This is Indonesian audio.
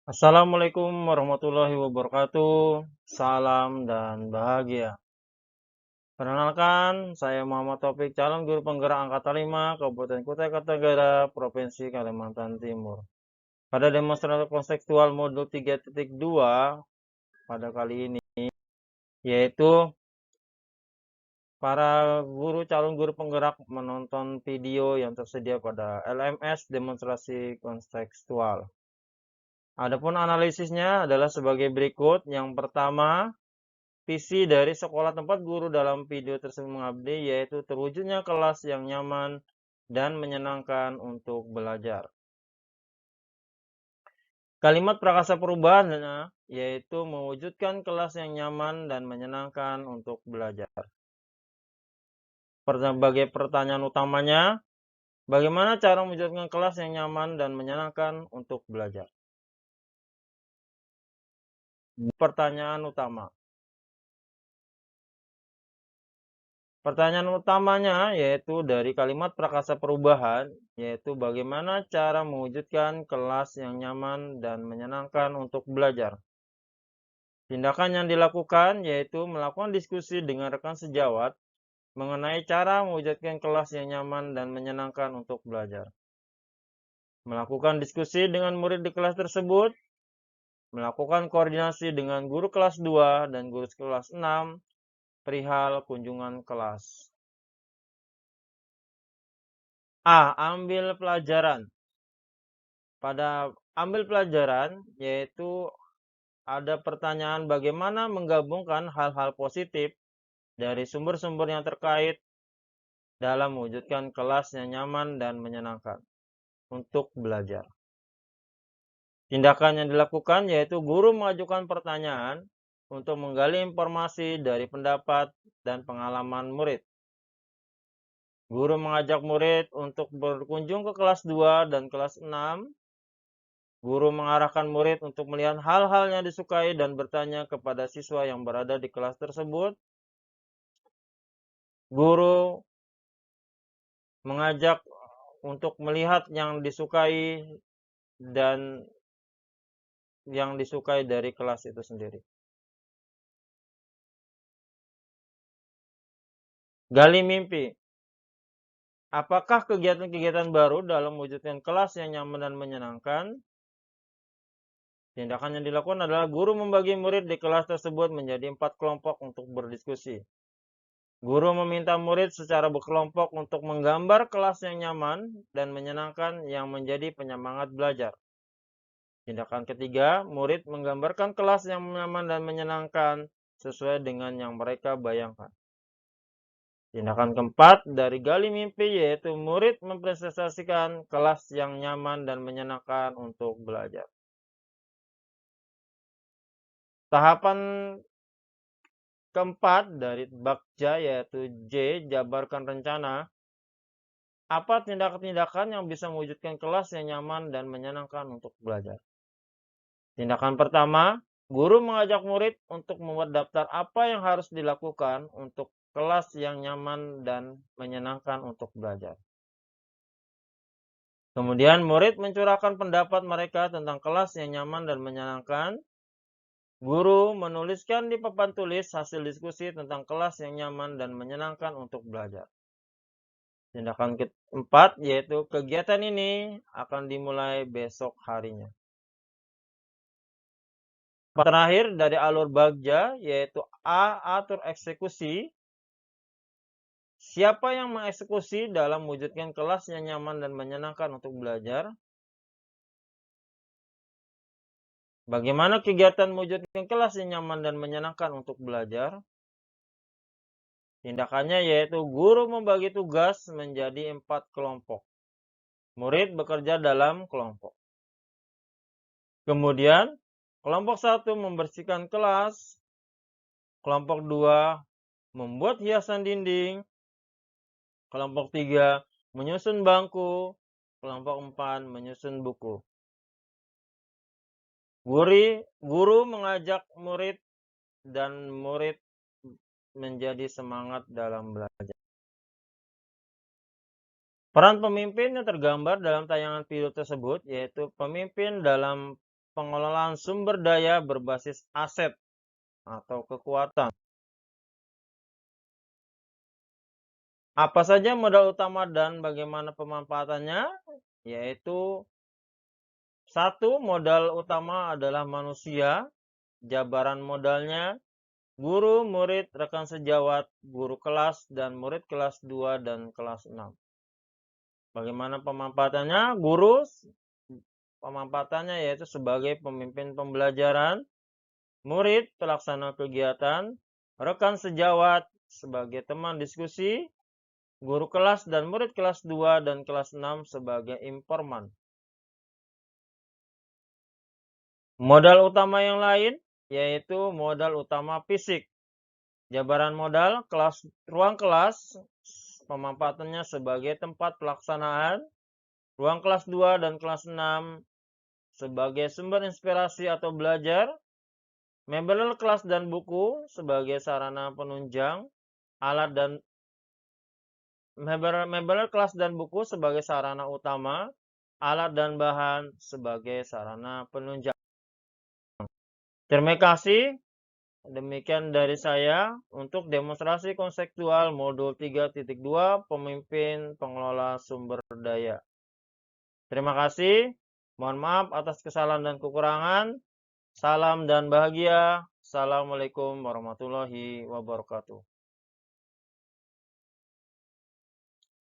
Assalamualaikum warahmatullahi wabarakatuh. Salam dan bahagia. Perkenalkan, saya Muhammad Taufik, calon guru penggerak angkatan 5 Kabupaten Kutai Kartanegara, Provinsi Kalimantan Timur. Pada demonstrasi konseptual modul 3.2 pada kali ini, yaitu para calon guru penggerak menonton video yang tersedia pada LMS demonstrasi kontekstual. Adapun analisisnya adalah sebagai berikut. Yang pertama, visi dari sekolah tempat guru dalam video tersebut mengabdi, yaitu terwujudnya kelas yang nyaman dan menyenangkan untuk belajar. Kalimat prakasa perubahannya, yaitu mewujudkan kelas yang nyaman dan menyenangkan untuk belajar. Sebagai pertanyaan utamanya, bagaimana cara mewujudkan kelas yang nyaman dan menyenangkan untuk belajar? Pertanyaan utama. Pertanyaan utamanya yaitu dari kalimat prakasa perubahan, yaitu bagaimana cara mewujudkan kelas yang nyaman dan menyenangkan untuk belajar. Tindakan yang dilakukan yaitu melakukan diskusi dengan rekan sejawat mengenai cara mewujudkan kelas yang nyaman dan menyenangkan untuk belajar. Melakukan diskusi dengan murid di kelas tersebut, melakukan koordinasi dengan guru kelas 2 dan guru kelas 6 perihal kunjungan kelas. A. Ambil pelajaran. Pada ambil pelajaran, yaitu ada pertanyaan bagaimana menggabungkan hal-hal positif dari sumber-sumber yang terkait dalam mewujudkan kelas yang nyaman dan menyenangkan untuk belajar. Tindakan yang dilakukan yaitu guru mengajukan pertanyaan untuk menggali informasi dari pendapat dan pengalaman murid. Guru mengajak murid untuk berkunjung ke kelas 2 dan kelas 6. Guru mengarahkan murid untuk melihat hal-hal yang disukai dan bertanya kepada siswa yang berada di kelas tersebut. Guru mengajak untuk melihat yang disukai dan yang disukai dari kelas itu sendiri. Gali mimpi. Apakah kegiatan-kegiatan baru dalam mewujudkan kelas yang nyaman dan menyenangkan? Tindakan yang dilakukan adalah guru membagi murid di kelas tersebut menjadi 4 kelompok untuk berdiskusi. Guru meminta murid secara berkelompok untuk menggambar kelas yang nyaman dan menyenangkan yang menjadi penyemangat belajar. Tindakan ketiga, murid menggambarkan kelas yang nyaman dan menyenangkan sesuai dengan yang mereka bayangkan. Tindakan keempat, dari gali mimpi, yaitu murid mempresentasikan kelas yang nyaman dan menyenangkan untuk belajar. Tahapan keempat dari Bagja yaitu J, jabarkan rencana. Apa tindakan-tindakan yang bisa mewujudkan kelas yang nyaman dan menyenangkan untuk belajar? Tindakan pertama, guru mengajak murid untuk membuat daftar apa yang harus dilakukan untuk kelas yang nyaman dan menyenangkan untuk belajar. Kemudian murid mencurahkan pendapat mereka tentang kelas yang nyaman dan menyenangkan. Guru menuliskan di papan tulis hasil diskusi tentang kelas yang nyaman dan menyenangkan untuk belajar. Tindakan keempat yaitu kegiatan ini akan dimulai besok harinya. Terakhir dari alur Bagja yaitu A. Atur eksekusi. Siapa yang mengeksekusi dalam mewujudkan kelas yang nyaman dan menyenangkan untuk belajar? Bagaimana kegiatan mewujudkan kelas yang nyaman dan menyenangkan untuk belajar? Tindakannya yaitu guru membagi tugas menjadi 4 kelompok. Murid bekerja dalam kelompok. Kemudian, kelompok 1 membersihkan kelas. Kelompok 2 membuat hiasan dinding. Kelompok 3 menyusun bangku. Kelompok 4 menyusun buku. Guru mengajak murid dan murid menjadi semangat dalam belajar. Peran pemimpin yang tergambar dalam tayangan video tersebut yaitu pemimpin dalam pengelolaan sumber daya berbasis aset atau kekuatan. Apa saja modal utama dan bagaimana pemanfaatannya? Yaitu 1. Modal utama adalah manusia, jabaran modalnya, guru, murid, rekan sejawat, guru kelas, dan murid kelas 2 dan kelas 6. Bagaimana pemanfaatannya? Guru, pemanfaatannya yaitu sebagai pemimpin pembelajaran, murid, pelaksana kegiatan, rekan sejawat, sebagai teman diskusi, guru kelas dan murid kelas 2 dan kelas 6 sebagai informan. Modal utama yang lain yaitu modal utama fisik. Jabaran modal ruang kelas, pemanfaatannya sebagai tempat pelaksanaan, ruang kelas 2 dan kelas 6 sebagai sumber inspirasi atau belajar, mebel kelas dan buku sebagai sarana penunjang, mebel kelas dan buku sebagai sarana utama, alat dan bahan sebagai sarana penunjang. Terima kasih. Demikian dari saya untuk demonstrasi konseptual modul 3.2 pemimpin pengelola sumber daya. Terima kasih. Mohon maaf atas kesalahan dan kekurangan. Salam dan bahagia. Assalamualaikum warahmatullahi wabarakatuh.